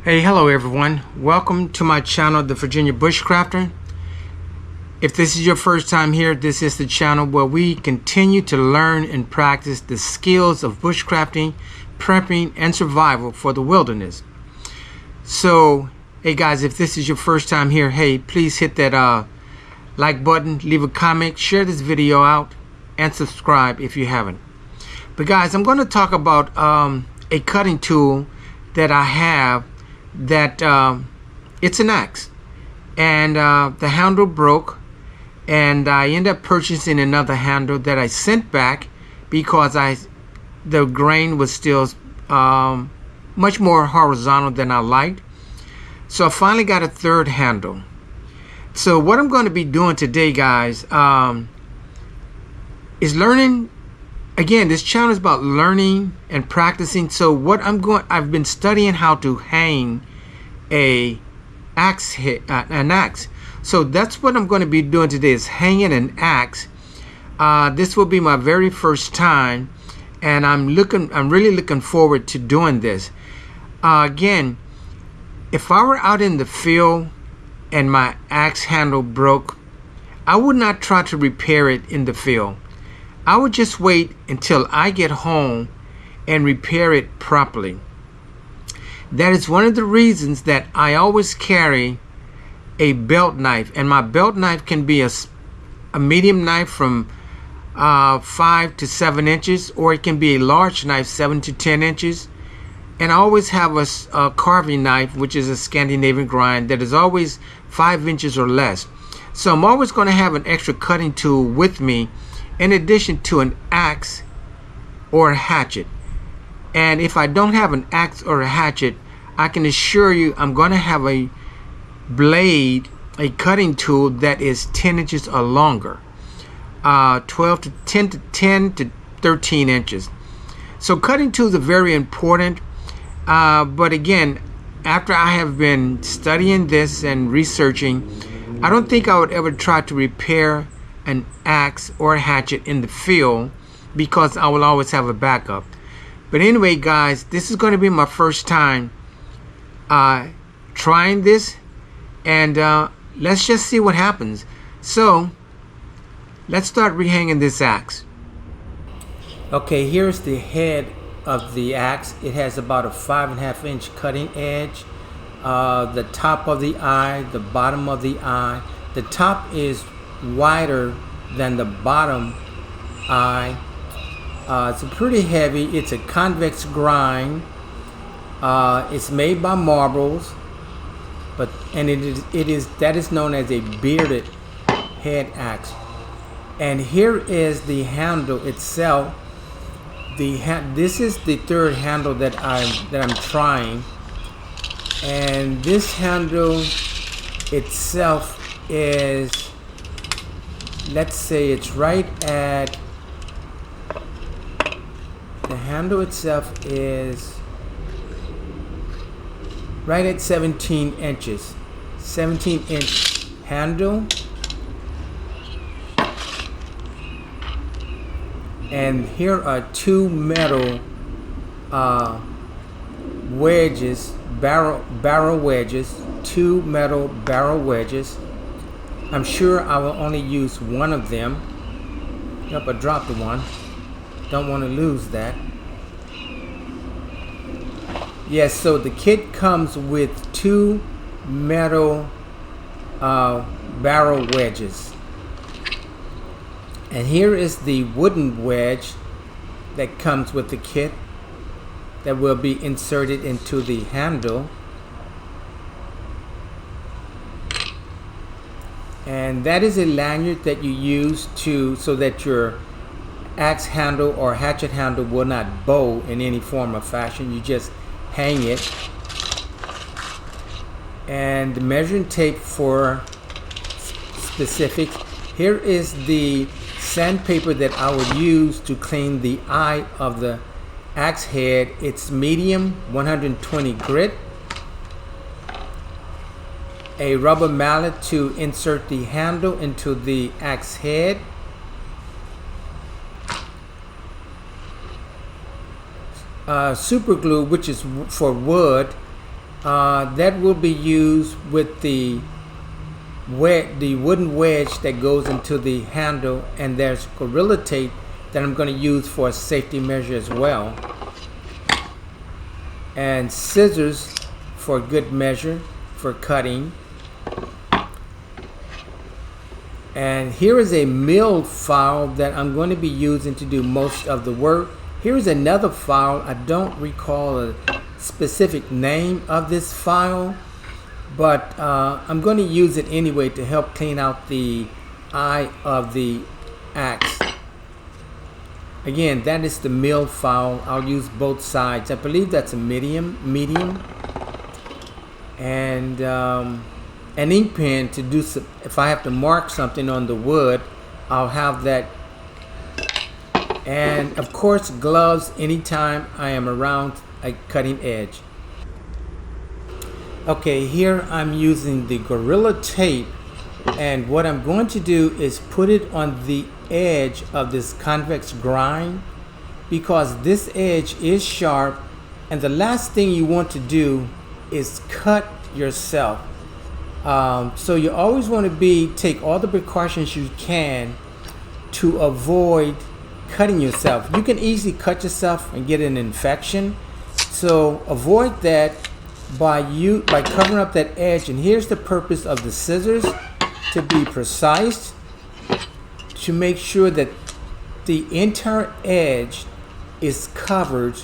Hey, hello everyone. Welcome to my channel, The Virginia Bushcrafter. If this is your first time here, this is the channel where we continue to learn and practice the skills of bushcrafting, prepping, and survival for the wilderness. So, hey guys, if this is your first time here, hey, please hit that like button, leave a comment, share this video out, and subscribe if you haven't. But guys, I'm going to talk about a cutting tool that I have that it's an axe, and the handle broke, and I ended up purchasing another handle that I sent back because the grain was still much more horizontal than I liked. So I finally got a third handle. So what I'm going to be doing today, guys, is learning. Again, this channel is about learning and practicing. So what I've been studying how to hang an axe. So that's what I'm going to be doing today, is hanging an axe. This will be my very first time, and I'm really looking forward to doing this. Again, if I were out in the field and my axe handle broke, I would not try to repair it in the field. I would just wait until I get home and repair it properly. That is one of the reasons that I always carry a belt knife, and my belt knife can be a medium knife from 5 to 7 inches, or it can be a large knife 7 to 10 inches. And I always have a carving knife, which is a Scandinavian grind, that is always 5 inches or less. So I'm always going to have an extra cutting tool with me, in addition to an axe or a hatchet. And if I don't have an axe or a hatchet, I can assure you I'm going to have a blade, a cutting tool that is 10 inches or longer, 10 to 13 inches. So cutting tools are very important. But again, after I have been studying this and researching, I don't think I would ever try to repair an axe or a hatchet in the field, because I will always have a backup. But anyway, guys, this is going to be my first time trying this, and let's just see what happens. So let's start rehanging this axe. Okay, here's the head of the axe. It has about a 5.5 inch cutting edge. The top of the eye, the bottom of the eye. The top is wider than the bottom eye. It's pretty heavy. It's a convex grind. It's made by marbles, and that is known as a bearded head axe. And here is the handle itself. This is the third handle that I'm trying, and this handle itself is, let's say it's right at, the handle itself is right at 17 inches. 17-inch handle. And here are two metal wedges, barrel wedges, two metal barrel wedges. I'm sure I will only use one of them. Yep, I dropped the one. Don't want to lose that. Yes, so the kit comes with two metal barrel wedges. And here is the wooden wedge that comes with the kit that will be inserted into the handle. And that is a lanyard that you use so that your axe handle or hatchet handle will not bow in any form or fashion. You just hang it. And the measuring tape for specifics. Here is the sandpaper that I would use to clean the eye of the axe head. It's medium 120 grit. A rubber mallet to insert the handle into the axe head. Super glue, which is for wood, that will be used with the wooden wedge that goes into the handle, and there's Gorilla Tape that I'm going to use for a safety measure as well, and scissors for good measure for cutting. And here is a mill file that I'm going to be using to do most of the work. Here is another file. I don't recall a specific name of this file, but I'm going to use it anyway to help clean out the eye of the axe. Again, that is the mill file. I'll use both sides. I believe that's a medium, and an ink pen to do some, if I have to mark something on the wood, I'll have that. And of course, gloves anytime I am around a cutting edge. Okay, here I'm using the Gorilla Tape, and what I'm going to do is put it on the edge of this convex grind, because this edge is sharp, and the last thing you want to do is cut yourself. So you always want to take all the precautions you can to avoid cutting yourself. You can easily cut yourself and get an infection, so avoid that by covering up that edge. And here's the purpose of the scissors: to be precise, to make sure that the entire edge is covered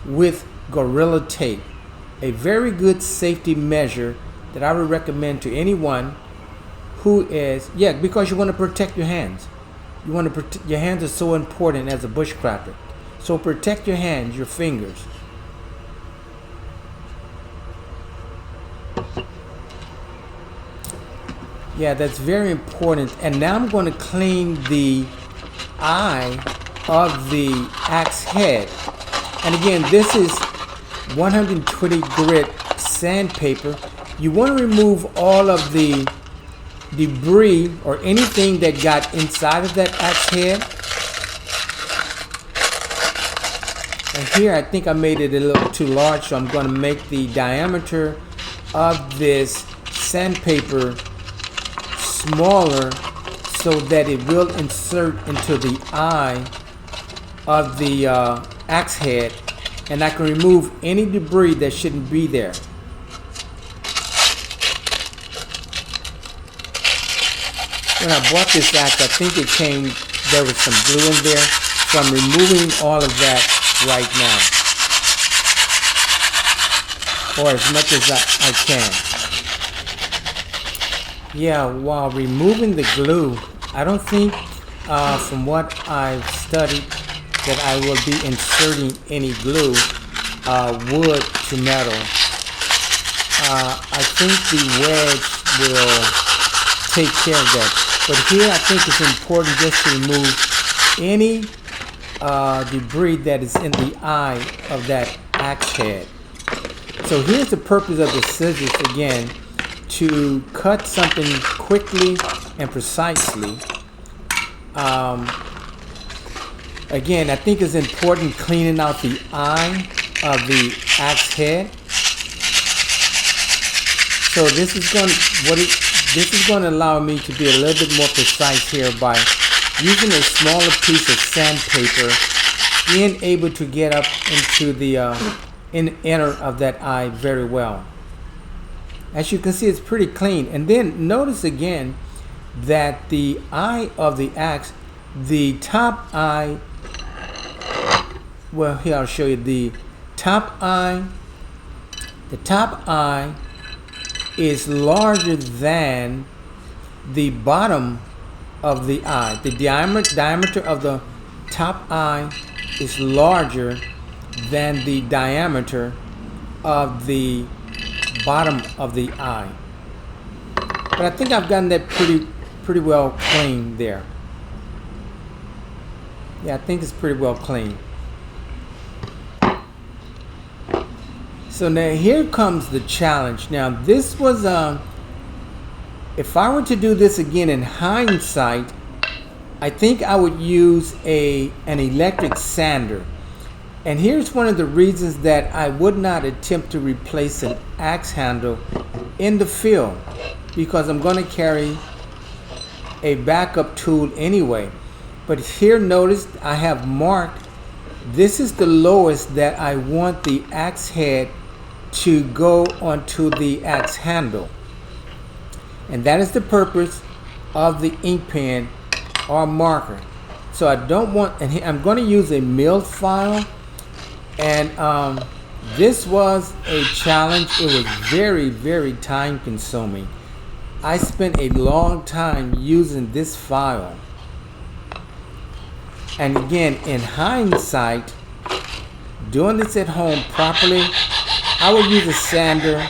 with Gorilla Tape, a very good safety measure that I would recommend to anyone who is, because you want to protect your hands. You want to protect your hands, are so important as a bushcrafter. So protect your hands, your fingers. Yeah, that's very important. And now I'm going to clean the eye of the axe head. And again, this is 120 grit sandpaper. You want to remove all of the debris or anything that got inside of that axe head. And here I think I made it a little too large, so I'm going to make the diameter of this sandpaper smaller so that it will insert into the eye of the axe head, and I can remove any debris that shouldn't be there. When I bought this axe, I think there was some glue in there, so I'm removing all of that right now, or as much as I can. Yeah, while removing the glue, I don't think, from what I've studied, that I will be inserting any glue, wood to metal. I think the wedge will take care of that. But here I think it's important just to remove any debris that is in the eye of that axe head. So here's the purpose of the scissors again: to cut something quickly and precisely. Again, I think it's important cleaning out the eye of the axe head. So this is going to allow me to be a little bit more precise here by using a smaller piece of sandpaper, being able to get up into the inner of that eye very well. As you can see, it's pretty clean. And then notice again that the eye of the axe, the top eye, well, here I'll show you the top eye. The top eye is larger than the bottom of the eye. The diameter of the top eye is larger than the diameter of the bottom of the eye. But I think I've gotten that pretty well clean there. Yeah, I think it's pretty well clean. So now here comes the challenge. Now this was, if I were to do this again in hindsight, I think I would use an electric sander. And here's one of the reasons that I would not attempt to replace an axe handle in the field, because I'm going to carry a backup tool anyway. But here, notice I have marked, this is the lowest that I want the axe head to go onto the axe handle. And that is the purpose of the ink pen or marker. So I don't want, and I'm going to use a mill file. And this was a challenge. It was very, very time consuming. I spent a long time using this file. And again, in hindsight, doing this at home properly, I would use a sander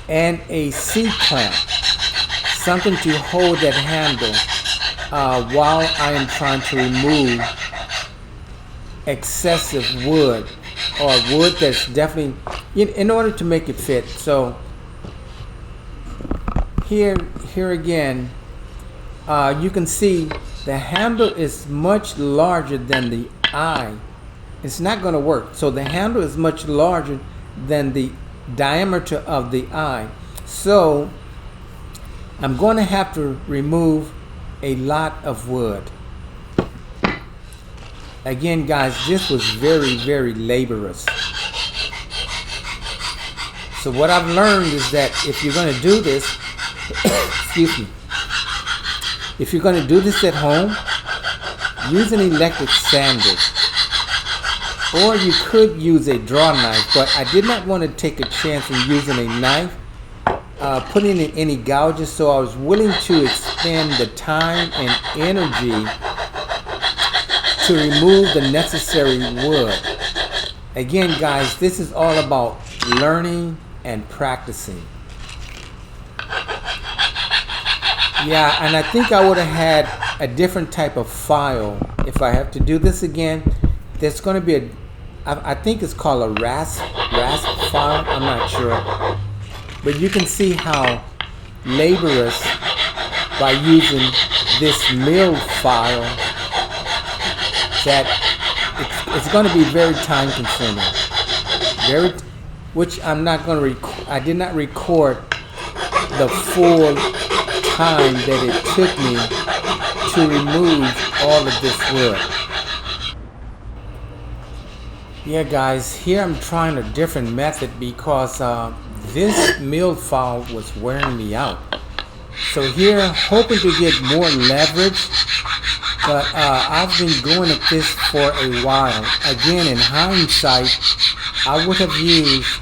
and a C-clamp, something to hold that handle while I am trying to remove excessive wood, or wood that's definitely in order to make it fit. So here again, you can see the handle is much larger than the eye. It's not going to work. So the handle is much larger than the diameter of the eye. So I'm going to have to remove a lot of wood. Again, guys, this was very, very laborious. So what I've learned is that if you're going to do this, excuse me, if you're going to do this at home, use an electric sander. Or you could use a draw knife, but I did not want to take a chance in using a knife, putting in any gouges, so I was willing to expend the time and energy to remove the necessary wood. Again, guys, this is all about learning and practicing. Yeah, and I think I would have had a different type of file if I have to do this again. There's going to be I think it's called a rasp file, I'm not sure. But you can see how laborious by using this mill file that it's going to be very time consuming. Which I'm not going to I did not record the full time that it took me to remove all of this wood. Yeah, guys, here I'm trying a different method because this mill file was wearing me out. So here, hoping to get more leverage, but I've been going at this for a while. Again, in hindsight, I would have used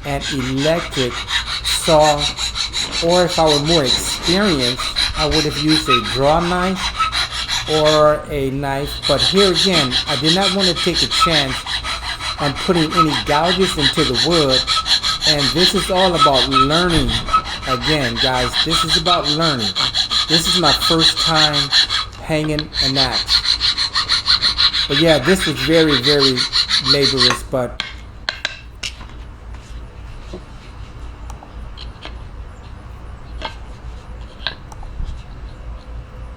an electric saw, or if I were more experienced, I would have used a draw knife or a knife. But here again, I did not want to take a chance on putting any gouges into the wood. And this is all about learning. Again, guys, this is about learning. This is my first time hanging an axe. But yeah, this was very, very laborious, but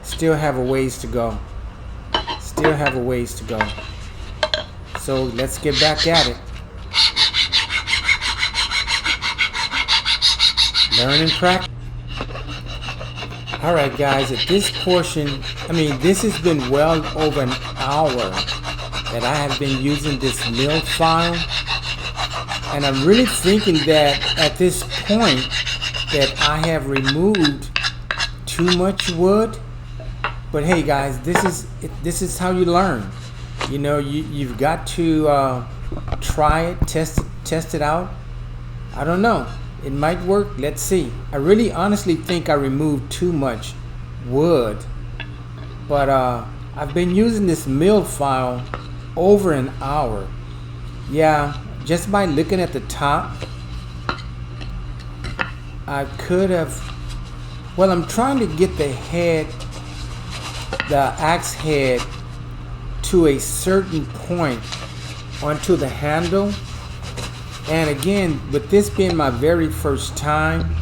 still have a ways to go. Still have a ways to go. So let's get back at it. Learn and practice. Alright, guys, at this portion, this has been well over an hour that I have been using this mill file. And I'm really thinking that at this point that I have removed too much wood. But hey, guys, this is how you learn. You know, you've got to try it, test it out. I don't know. It might work. Let's see. I really honestly think I removed too much wood. But I've been using this mill file over an hour. Yeah, just by looking at the top, I could have... Well, I'm trying to get the axe head to a certain point onto the handle. And again, with this being my very first time,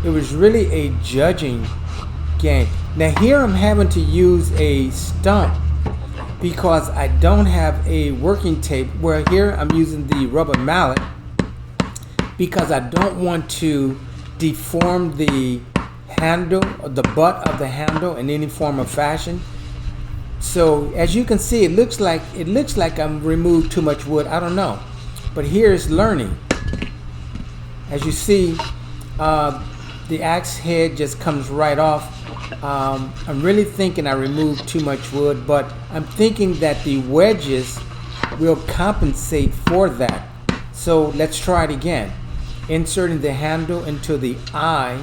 it was really a judging game. Now here I'm having to use a stump, because I don't have a working tape, where here I'm using the rubber mallet because I don't want to deform the handle or the butt of the handle in any form of fashion. So as you can see, it looks like I'm removed too much wood. I don't know, but here's learning. As you see, the axe head just comes right off. I'm really thinking I removed too much wood, but I'm thinking that the wedges will compensate for that. So let's try it again. Inserting the handle into the eye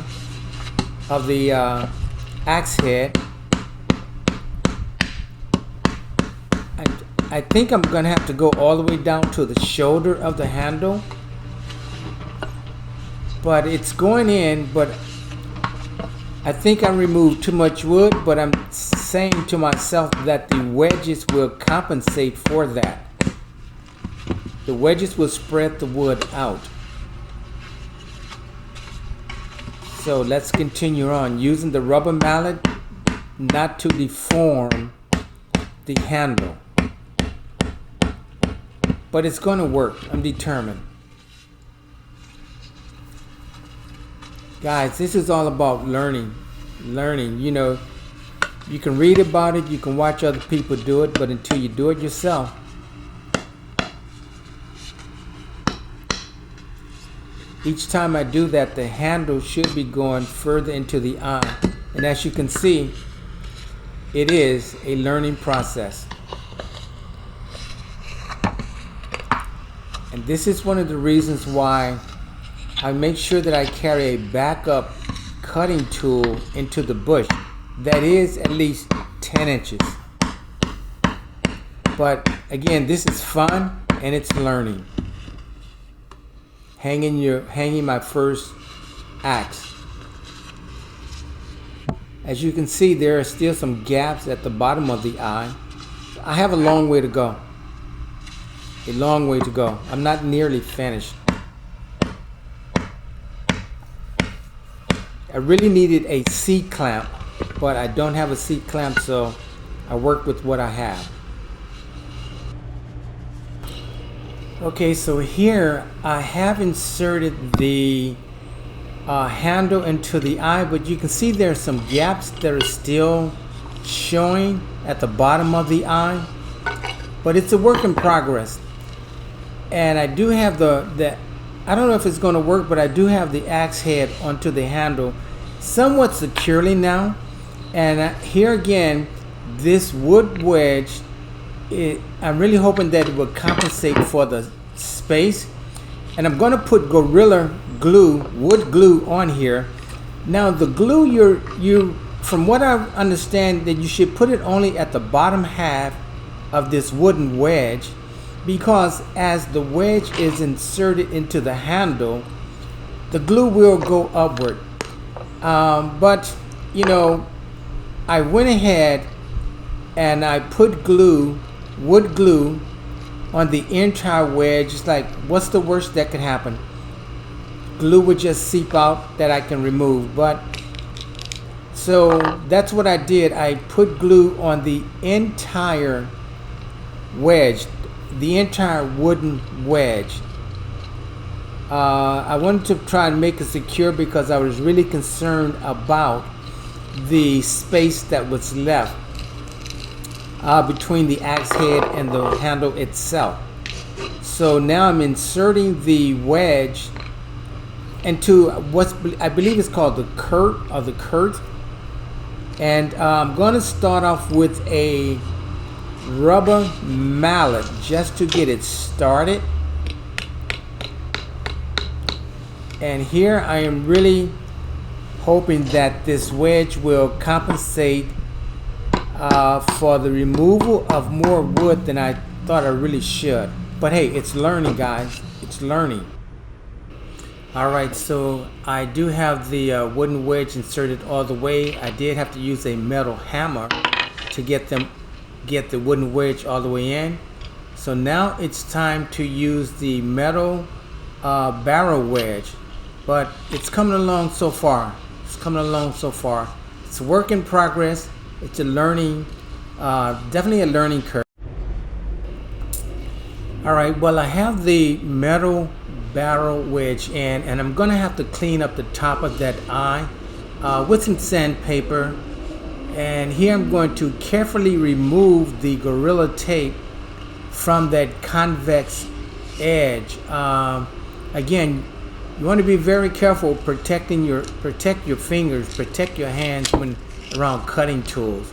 of the axe head. I think I'm gonna have to go all the way down to the shoulder of the handle, but it's going in. But I think I removed too much wood, but I'm saying to myself that the wedges will compensate for that. The wedges will spread the wood out. So let's continue on using the rubber mallet not to deform the handle. But it's going to work. I'm determined. Guys, this is all about learning. You know, you can read about it, you can watch other people do it, but until you do it yourself. Each time I do that, the handle should be going further into the eye. And as you can see, it is a learning process. And this is one of the reasons why I make sure that I carry a backup cutting tool into the bush that is at least 10 inches. But again, this is fun and it's learning. Hanging my first axe. As you can see, there are still some gaps at the bottom of the eye. I have a long way to go. A long way to go. I'm not nearly finished. I really needed a C-clamp, but I don't have a C-clamp, so I work with what I have. Okay, so here I have inserted the handle into the eye, but you can see there are some gaps that are still showing at the bottom of the eye, but it's a work in progress. And I do have the I don't know if it's going to work, but I do have the axe head onto the handle somewhat securely now. And here again, this wood wedge, I'm really hoping that it will compensate for the space. And I'm going to put Gorilla Glue, wood glue on here. Now the glue, you from what I understand, that you should put it only at the bottom half of this wooden wedge, because as the wedge is inserted into the handle, the glue will go upward. But you know, I went ahead and I put glue, wood glue, on the entire wedge. It's like, what's the worst that could happen? Glue would just seep out that I can remove. But so that's what I did. I put glue on the entire wedge, the entire wooden wedge. I wanted to try and make it secure because I was really concerned about the space that was left between the axe head and the handle itself. So now I'm inserting the wedge into what I believe is called the curt, and I'm going to start off with a rubber mallet just to get it started. And here I am really hoping that this wedge will compensate for the removal of more wood than I thought I really should. But hey, it's learning, guys. It's learning. Alright, so I do have the wooden wedge inserted all the way. I did have to use a metal hammer to get the wooden wedge all the way in. So now it's time to use the metal barrel wedge. But it's coming along so far. It's a work in progress. It's a learning, definitely a learning curve. All right, well, I have the metal barrel wedge in, and I'm gonna have to clean up the top of that eye with some sandpaper. And here I'm going to carefully remove the Gorilla Tape from that convex edge. Again, you want to be very careful protect your fingers, protect your hands when around cutting tools.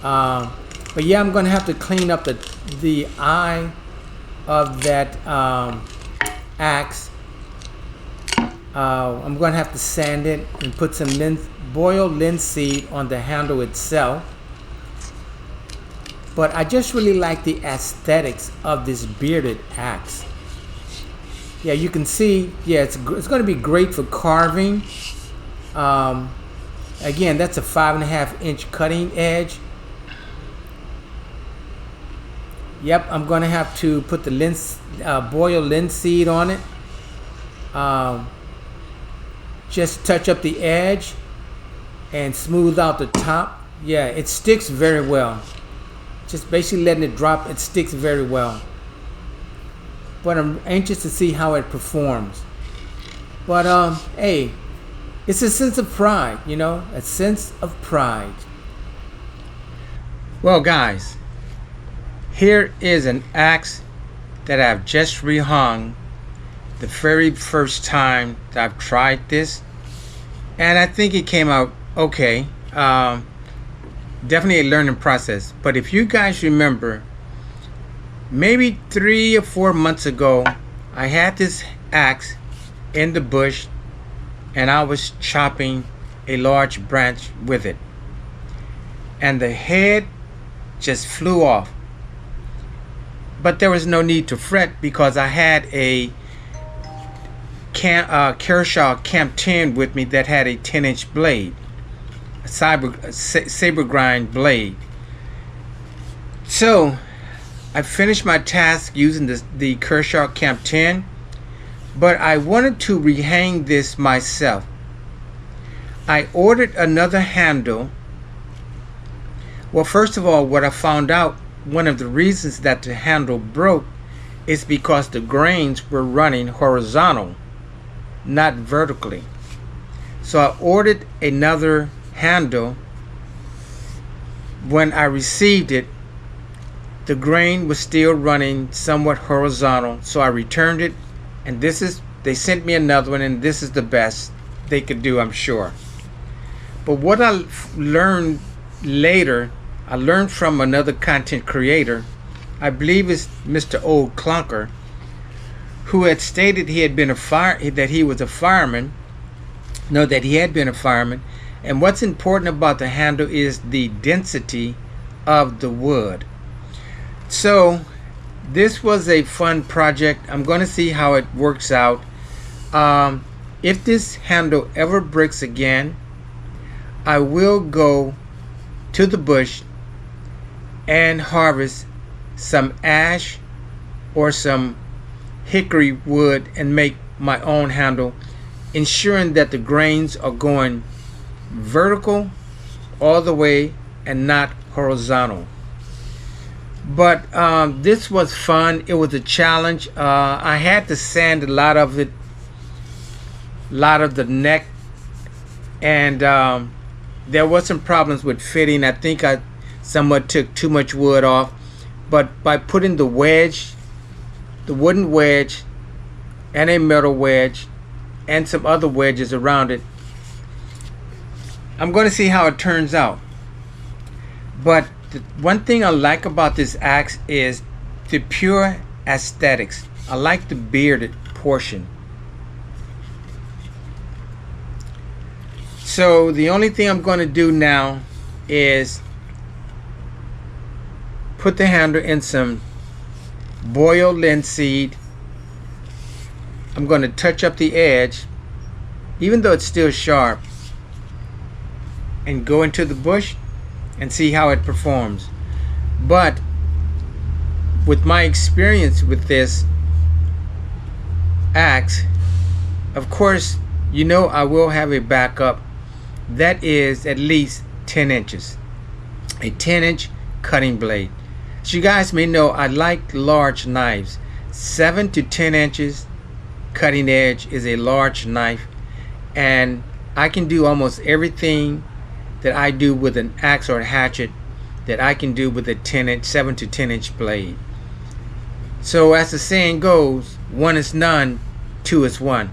But yeah, I'm going to have to clean up the eye of that axe. I'm going to have to sand it and put some boiled linseed on the handle itself. But I just really like the aesthetics of this bearded axe. Yeah, you can see, yeah, it's going to be great for carving. Again, that's a 5.5-inch cutting edge. Yep, I'm going to have to put the boiled linseed on it. Just touch up the edge and smooth out the top. Yeah, it sticks very well. Just basically letting it drop, it sticks very well. But I'm anxious to see how it performs. But hey, it's a sense of pride, you know, a sense of pride. Well, guys, here is an axe that I've just rehung the very first time that I've tried this, and I think it came out okay. Definitely a learning process. But if you guys remember, maybe 3 or 4 months ago, I had this axe in the bush and I was chopping a large branch with it, and the head just flew off. But there was no need to fret because I had a Kershaw Camp 10 with me that had a 10-inch blade, a saber grind blade. So I finished my task using the Kershaw Camp 10, but I wanted to rehang this myself. I ordered another handle. Well, first of all, what I found out, one of the reasons that the handle broke is because the grains were running horizontal, not vertically. So I ordered another handle. When I received it, the grain was still running somewhat horizontal, so I returned it, and they sent me another one, and this is the best they could do, I'm sure. But what I learned later, I learned from another content creator, I believe it's Mr. Old Clunker, who had stated he had been that he was a fireman. No, that he had been a fireman. And what's important about the handle is the density of the wood. So this was a fun project. I'm going to see how it works out. If this handle ever breaks again, I will go to the bush and harvest some ash or some hickory wood and make my own handle, ensuring that the grains are going vertical all the way and not horizontal. But this was fun. It was a challenge. I had to sand a lot of the neck, and there was some problems with fitting. I think I somewhat took too much wood off, but by putting the wedge, the wooden wedge, and a metal wedge, and some other wedges around it, I'm going to see how it turns out. But the one thing I like about this axe is the pure aesthetics. I like the bearded portion. So the only thing I'm going to do now is put the handle in some boiled linseed. I'm going to touch up the edge, even though it's still sharp, and go into the bush and see how it performs. But with my experience with this axe, of course, you know I will have a backup that is at least 10 inches, a 10-inch cutting blade. As you guys may know, I like large knives. 7 to 10 inches cutting edge is a large knife, and I can do almost everything that I do with an axe or a hatchet that I can do with a 7 to 10 inch blade. So as the saying goes, one is none, two is one.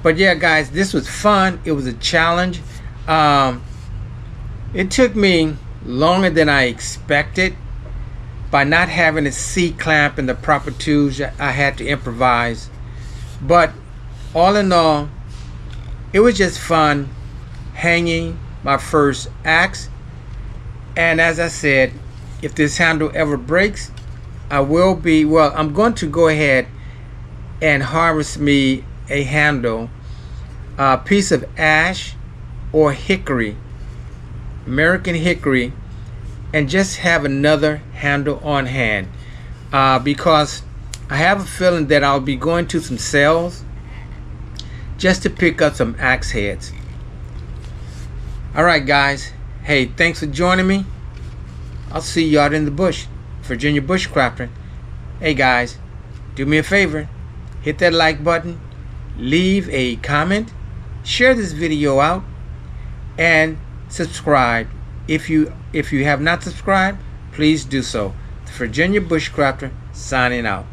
But yeah, guys, this was fun. It was a challenge. It took me longer than I expected by not having a C-clamp and the proper tools. I had to improvise. But all in all, it was just fun hanging my first axe. And as I said, if this handle ever breaks, I'm going to go ahead and harvest me a handle, a piece of ash or hickory, American hickory, and just have another handle on hand, because I have a feeling that I'll be going to some sales just to pick up some axe heads. Alright guys, hey, thanks for joining me. I'll see you out in the bush. Virginia Bushcrafter. Hey guys, do me a favor, hit that like button, leave a comment, share this video out, and subscribe. If you have not subscribed, please do so. The Virginia Bushcrafter signing out.